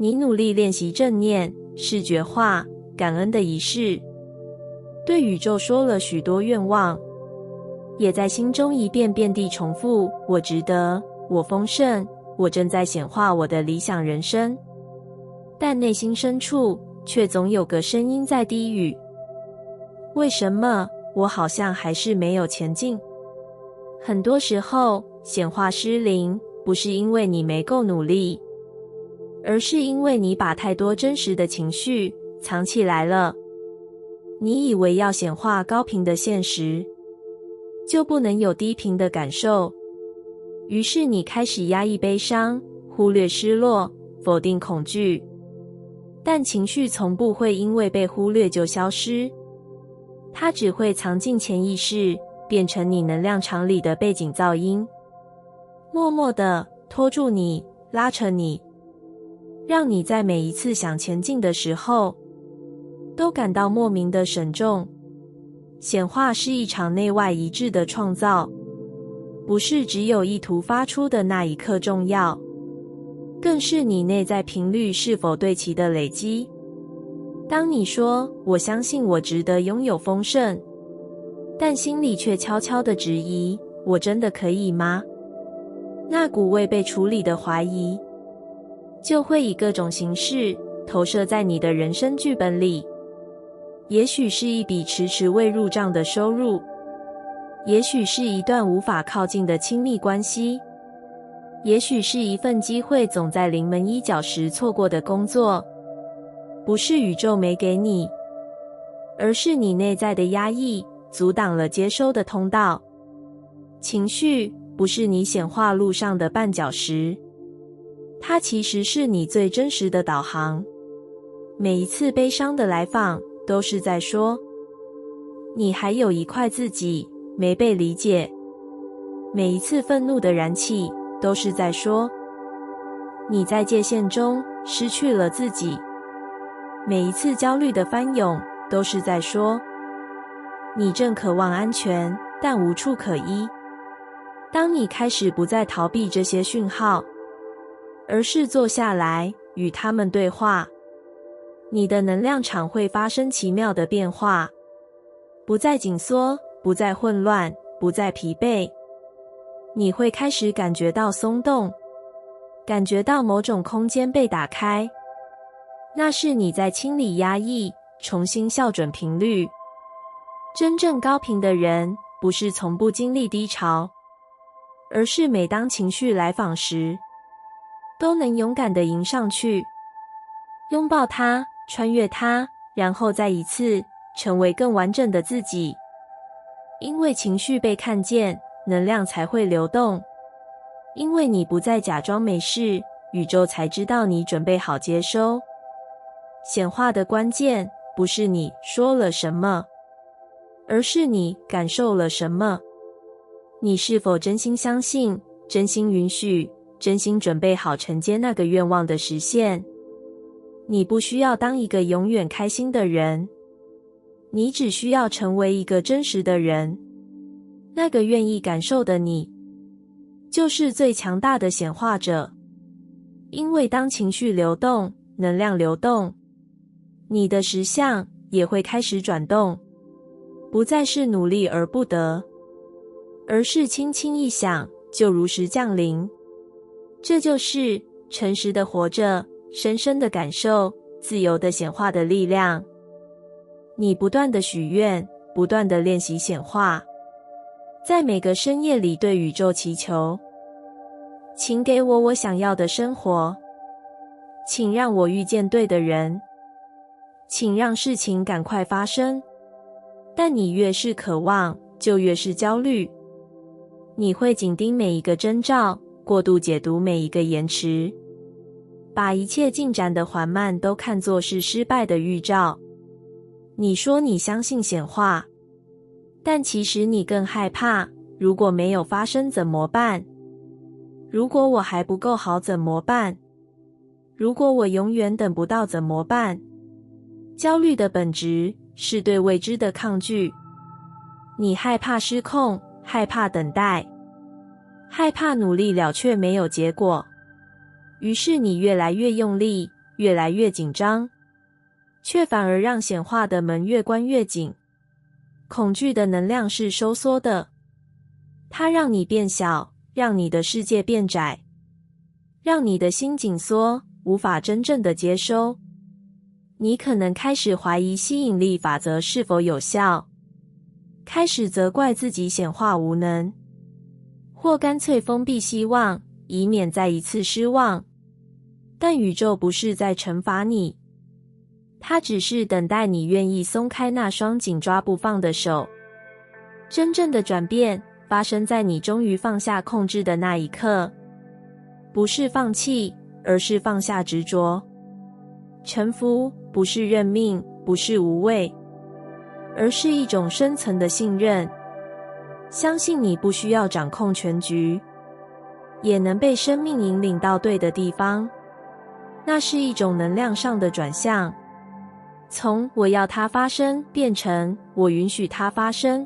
你努力练习正念、视觉化、感恩的仪式，对宇宙说了许多愿望，也在心中一遍遍地重复：我值得，我丰盛，我正在显化我的理想人生。但内心深处却总有个声音在低语：为什么我好像还是没有前进？很多时候，显化失灵，不是因为你没够努力，而是因为你把太多真实的情绪藏起来了。你以为要显化高频的现实，就不能有低频的感受，于是你开始压抑悲伤，忽略失落，否定恐惧。但情绪从不会因为被忽略就消失，它只会藏进潜意识，变成你能量场里的背景噪音，默默地拖住你，拉扯你，让你在每一次想前进的时候，都感到莫名的沉重。显化是一场内外一致的创造，不是只有意图发出的那一刻重要，更是你内在频率是否对齐的累积。当你说我相信我值得拥有丰盛，但心里却悄悄地质疑，我真的可以吗？那股未被处理的怀疑，就会以各种形式投射在你的人生剧本里。也许是一笔迟迟未入账的收入，也许是一段无法靠近的亲密关系，也许是一份机会总在临门一脚时错过的工作。不是宇宙没给你，而是你内在的压抑阻挡了接收的通道。情绪不是你显化路上的绊脚石，它其实是你最真实的导航。每一次悲伤的来访，都是在说，你还有一块自己没被理解。每一次愤怒的燃起，都是在说，你在界限中失去了自己。每一次焦虑的翻涌，都是在说，你正渴望安全，但无处可依。当你开始不再逃避这些讯号，而是坐下来与他们对话，你的能量场会发生奇妙的变化，不再紧缩，不再混乱，不再疲惫。你会开始感觉到松动，感觉到某种空间被打开，那是你在清理压抑，重新校准频率。真正高频的人，不是从不经历低潮，而是每当情绪来访时，都能勇敢地迎上去，拥抱它，穿越它，然后再一次成为更完整的自己。因为情绪被看见，能量才会流动。因为你不再假装没事，宇宙才知道你准备好接收。显化的关键不是你说了什么，而是你感受了什么。你是否真心相信，真心允许，真心准备好承接那个愿望的实现？你不需要当一个永远开心的人，你只需要成为一个真实的人。那个愿意感受的你，就是最强大的显化者。因为当情绪流动，能量流动，你的实相也会开始转动，不再是努力而不得，而是轻轻一想就如实降临。这就是诚实的活着，深深的感受自由的显化的力量。你不断的许愿，不断的练习显化，在每个深夜里对宇宙祈求，请给我想要的生活，请让我遇见对的人，请让事情赶快发生。但你越是渴望，就越是焦虑。你会紧盯每一个征兆，过度解读每一个延迟，把一切进展的缓慢都看作是失败的预兆。你说你相信显化，但其实你更害怕，如果没有发生怎么办？如果我还不够好怎么办？如果我永远等不到怎么办？焦虑的本质是对未知的抗拒。你害怕失控，害怕等待，害怕努力了却没有结果。于是你越来越用力，越来越紧张，却反而让显化的门越关越紧。恐惧的能量是收缩的，它让你变小，让你的世界变窄，让你的心紧缩，无法真正的接收。你可能开始怀疑吸引力法则是否有效，开始责怪自己显化无能，或干脆封闭希望，以免再一次失望。但宇宙不是在惩罚你，它只是等待你愿意松开那双紧抓不放的手。真正的转变发生在你终于放下控制的那一刻，不是放弃，而是放下执着。臣服不是认命，不是无畏，而是一种深层的信任，相信你不需要掌控全局，也能被生命引领到对的地方。那是一种能量上的转向，从我要它发生变成我允许它发生，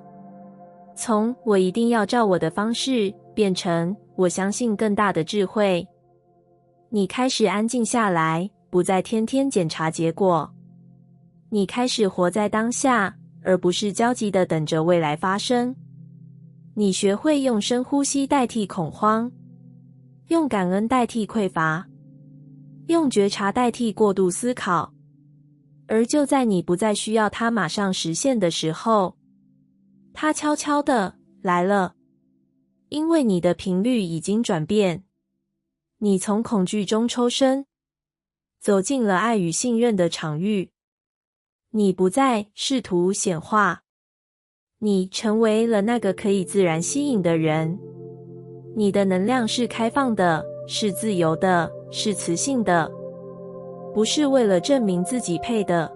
从我一定要照我的方式变成我相信更大的智慧。你开始安静下来，不再天天检查结果。你开始活在当下，而不是焦急地等着未来发生。你学会用深呼吸代替恐慌，用感恩代替匮乏，用觉察代替过度思考。而就在你不再需要它马上实现的时候，它悄悄地来了。因为你的频率已经转变，你从恐惧中抽身，走进了爱与信任的场域。你不再试图显化，你成为了那个可以自然吸引的人。你的能量是开放的，是自由的，是磁性的，不是为了证明自己配的，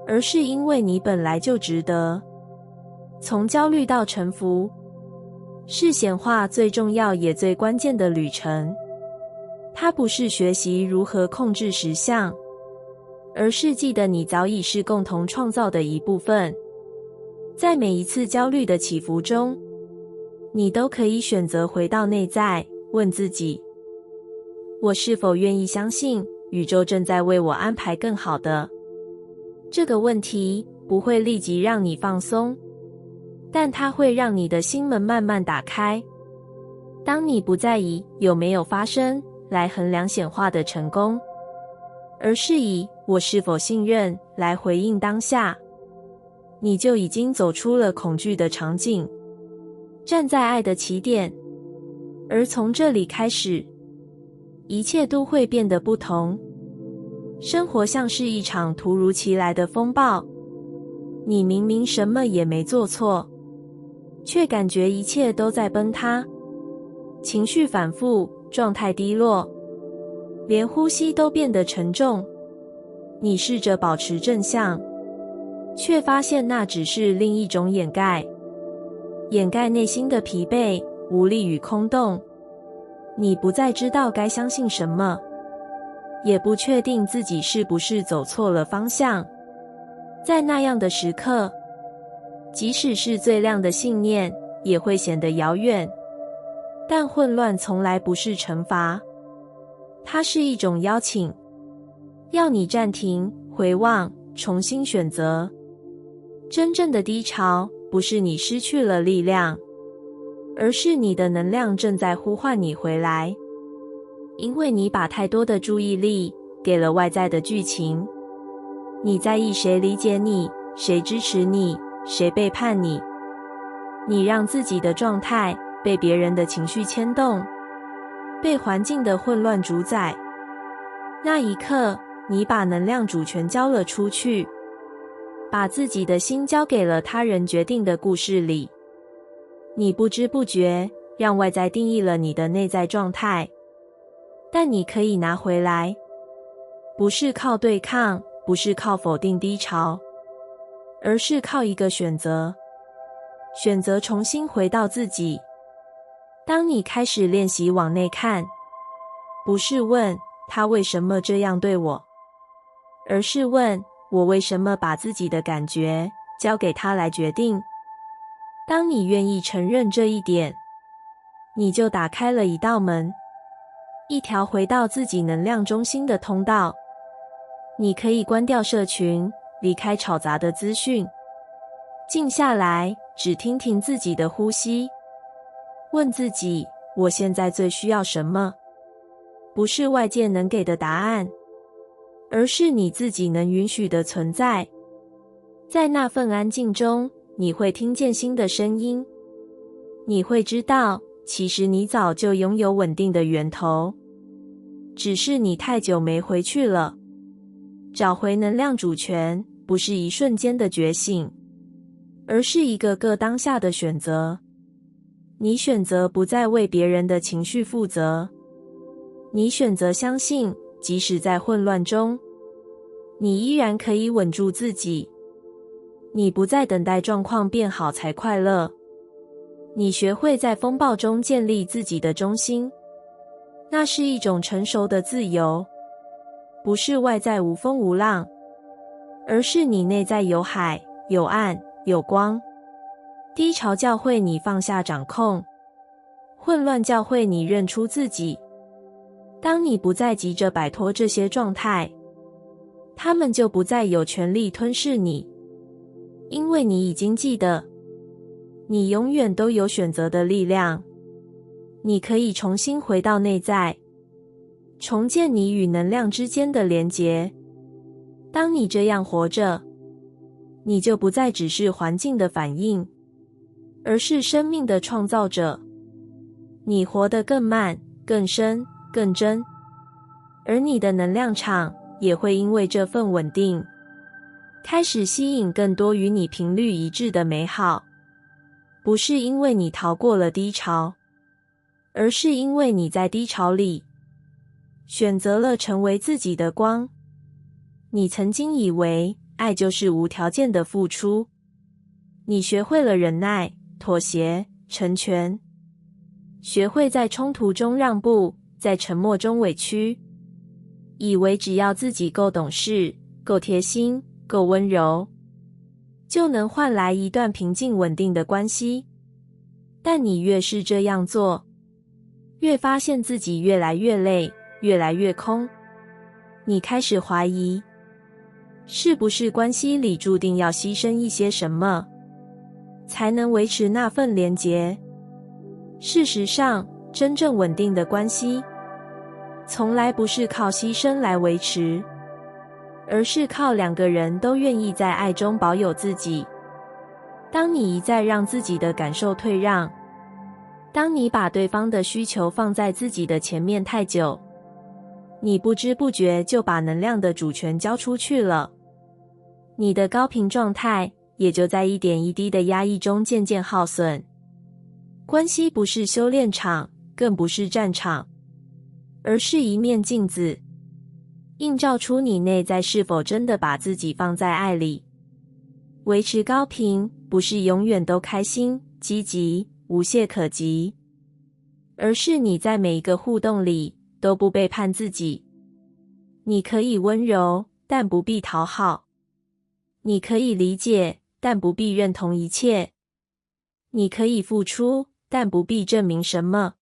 而是因为你本来就值得。从焦虑到臣服，是显化最重要也最关键的旅程。它不是学习如何控制实相，而是记得你早已是共同创造的一部分。在每一次焦虑的起伏中，你都可以选择回到内在，问自己：我是否愿意相信宇宙正在为我安排更好的？这个问题不会立即让你放松，但它会让你的心门慢慢打开。当你不再以有没有发生来衡量显化的成功，而是以我是否信任来回应当下，你就已经走出了恐惧的场景，站在爱的起点。而从这里开始，一切都会变得不同。生活像是一场突如其来的风暴，你明明什么也没做错，却感觉一切都在崩塌，情绪反复，状态低落，连呼吸都变得沉重。你试着保持正向，却发现那只是另一种掩盖内心的疲惫、无力与空洞。你不再知道该相信什么，也不确定自己是不是走错了方向。在那样的时刻，即使是最亮的信念，也会显得遥远。但混乱从来不是惩罚，它是一种邀请，要你暂停、回望、重新选择。真正的低潮不是你失去了力量，而是你的能量正在呼唤你回来。因为你把太多的注意力给了外在的剧情，你在意谁理解你，谁支持你，谁背叛你。你让自己的状态被别人的情绪牵动，被环境的混乱主宰。那一刻，你把能量主权交了出去，把自己的心交给了他人决定的故事里。你不知不觉让外在定义了你的内在状态，但你可以拿回来，不是靠对抗，不是靠否定低潮，而是靠一个选择，选择重新回到自己。当你开始练习往内看，不是问他为什么这样对我，而是问我为什么把自己的感觉交给他来决定。当你愿意承认这一点，你就打开了一道门，一条回到自己能量中心的通道。你可以关掉社群，离开吵杂的资讯，静下来，只听听自己的呼吸，问自己，我现在最需要什么？不是外界能给的答案，而是你自己能允许的存在。在那份安静中，你会听见新的声音，你会知道，其实你早就拥有稳定的源头，只是你太久没回去了。找回能量主权，不是一瞬间的觉醒，而是一个个当下的选择。你选择不再为别人的情绪负责，你选择相信，即使在混乱中，你依然可以稳住自己。你不再等待状况变好才快乐，你学会在风暴中建立自己的中心，那是一种成熟的自由，不是外在无风无浪，而是你内在有海、有岸、有光。低潮教会你放下掌控，混乱教会你认出自己。当你不再急着摆脱这些状态，他们就不再有权利吞噬你，因为你已经记得，你永远都有选择的力量。你可以重新回到内在，重建你与能量之间的连结。当你这样活着，你就不再只是环境的反应，而是生命的创造者。你活得更慢、更深、更真，而你的能量场也会因为这份稳定，开始吸引更多与你频率一致的美好。不是因为你逃过了低潮，而是因为你在低潮里选择了成为自己的光。你曾经以为爱就是无条件的付出，你学会了忍耐、妥协、成全，学会在冲突中让步，在沉默中委屈，以为只要自己够懂事、够贴心、够温柔，就能换来一段平静稳定的关系。但你越是这样做，越发现自己越来越累，越来越空。你开始怀疑，是不是关系里注定要牺牲一些什么，才能维持那份连结？事实上，真正稳定的关系，从来不是靠牺牲来维持，而是靠两个人都愿意在爱中保有自己。当你一再让自己的感受退让，当你把对方的需求放在自己的前面太久，你不知不觉就把能量的主权交出去了。你的高频状态也就在一点一滴的压抑中渐渐耗损。关系不是修炼场，更不是战场，而是一面镜子，映照出你内在是否真的把自己放在爱里。维持高频，不是永远都开心、积极、无懈可击，而是你在每一个互动里都不背叛自己。你可以温柔，但不必讨好；你可以理解，但不必认同一切；你可以付出，但不必证明什么。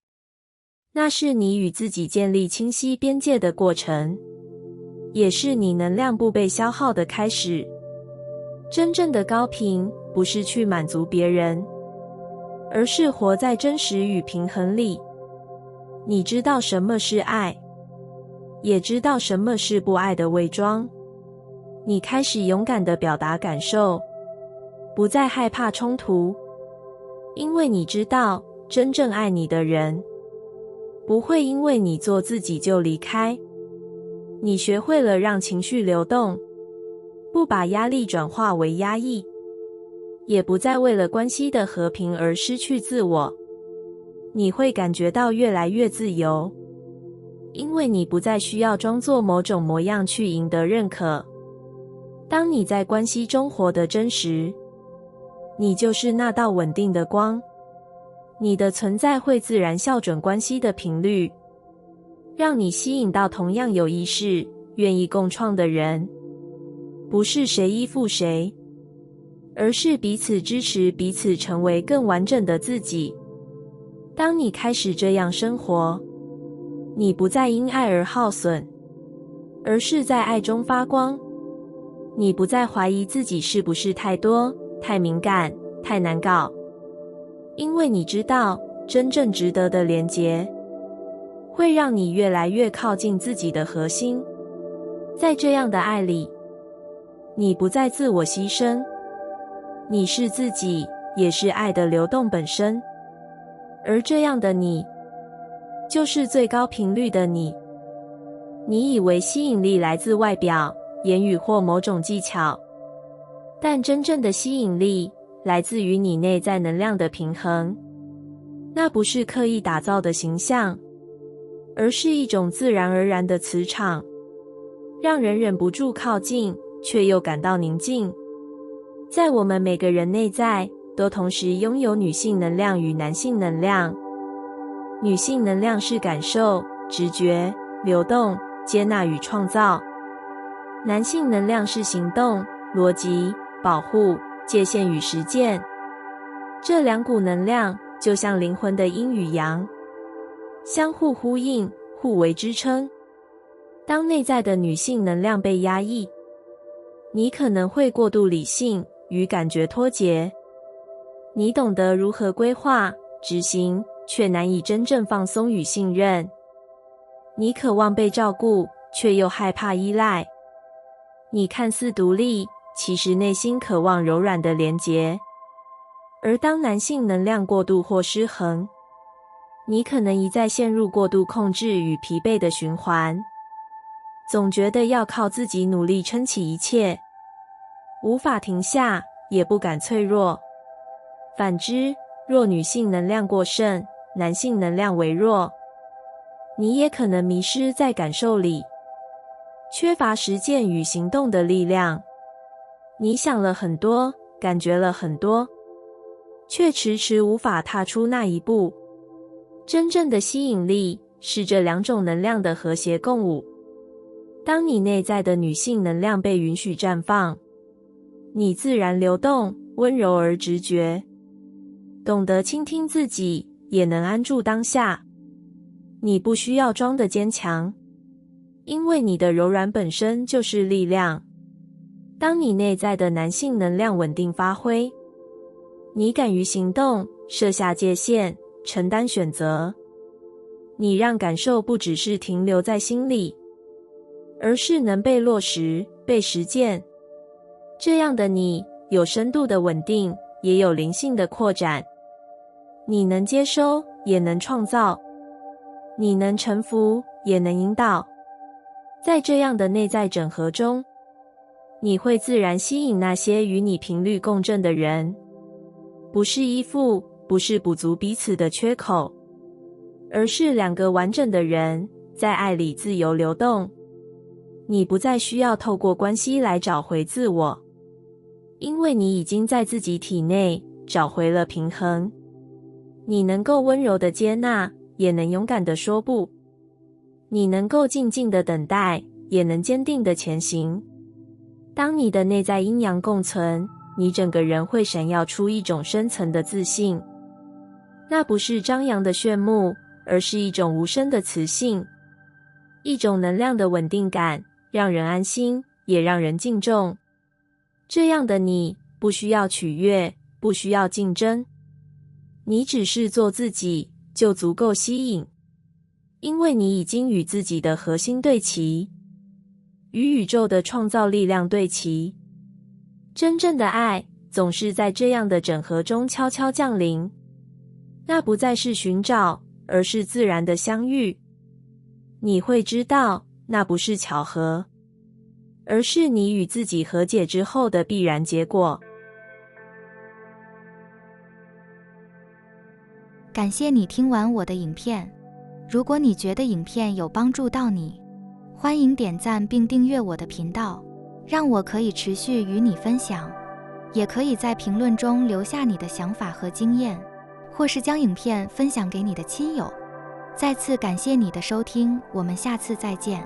那是你与自己建立清晰边界的过程，也是你能量不被消耗的开始。真正的高频，不是去满足别人，而是活在真实与平衡里。你知道什么是爱，也知道什么是不爱的伪装。你开始勇敢地表达感受，不再害怕冲突，因为你知道，真正爱你的人不会因为你做自己就离开。你学会了让情绪流动，不把压力转化为压抑，也不再为了关系的和平而失去自我。你会感觉到越来越自由，因为你不再需要装作某种模样去赢得认可。当你在关系中活得真实，你就是那道稳定的光。你的存在会自然校准关系的频率，让你吸引到同样有意识、愿意共创的人。不是谁依附谁，而是彼此支持，彼此成为更完整的自己。当你开始这样生活，你不再因爱而耗损，而是在爱中发光。你不再怀疑自己是不是太多、太敏感、太难搞，因为你知道，真正值得的连结，会让你越来越靠近自己的核心。在这样的爱里，你不再自我牺牲，你是自己，也是爱的流动本身。而这样的你，就是最高频率的你。你以为吸引力来自外表、言语或某种技巧，但真正的吸引力来自于你内在能量的平衡。那不是刻意打造的形象，而是一种自然而然的磁场，让人忍不住靠近，却又感到宁静。在我们每个人内在，都同时拥有女性能量与男性能量。女性能量是感受、直觉、流动、接纳与创造；男性能量是行动、逻辑、保护、界限与实践。这两股能量就像灵魂的阴与阳，相互呼应，互为支撑。当内在的女性能量被压抑，你可能会过度理性，与感觉脱节。你懂得如何规划、执行，却难以真正放松与信任。你渴望被照顾，却又害怕依赖。你看似独立，其实内心渴望柔软的连结。而当男性能量过度或失衡，你可能一再陷入过度控制与疲惫的循环，总觉得要靠自己努力撑起一切，无法停下，也不敢脆弱。反之，若女性能量过剩，男性能量微弱，你也可能迷失在感受里，缺乏实践与行动的力量。你想了很多，感觉了很多，却迟迟无法踏出那一步。真正的吸引力是这两种能量的和谐共舞。当你内在的女性能量被允许绽放，你自然流动，温柔而直觉，懂得倾听自己，也能安住当下。你不需要装得坚强，因为你的柔软本身就是力量。当你内在的男性能量稳定发挥，你敢于行动，设下界限，承担选择。你让感受不只是停留在心里，而是能被落实、被实践。这样的你，有深度的稳定，也有灵性的扩展。你能接收，也能创造；你能臣服，也能引导。在这样的内在整合中，你会自然吸引那些与你频率共振的人，不是依附，不是补足彼此的缺口，而是两个完整的人，在爱里自由流动。你不再需要透过关系来找回自我，因为你已经在自己体内找回了平衡。你能够温柔的接纳，也能勇敢的说不。你能够静静的等待，也能坚定的前行。当你的内在阴阳共存，你整个人会闪耀出一种深层的自信。那不是张扬的炫目，而是一种无声的磁性，一种能量的稳定感，让人安心，也让人敬重。这样的你，不需要取悦，不需要竞争，你只是做自己，就足够吸引。因为你已经与自己的核心对齐，与宇宙的创造力量对齐。真正的爱总是在这样的整合中悄悄降临，那不再是寻找，而是自然的相遇。你会知道，那不是巧合，而是你与自己和解之后的必然结果。感谢你听完我的影片。如果你觉得影片有帮助到你，欢迎点赞并订阅我的频道，让我可以持续与你分享。也可以在评论中留下你的想法和经验，或是将影片分享给你的亲友。再次感谢你的收听，我们下次再见。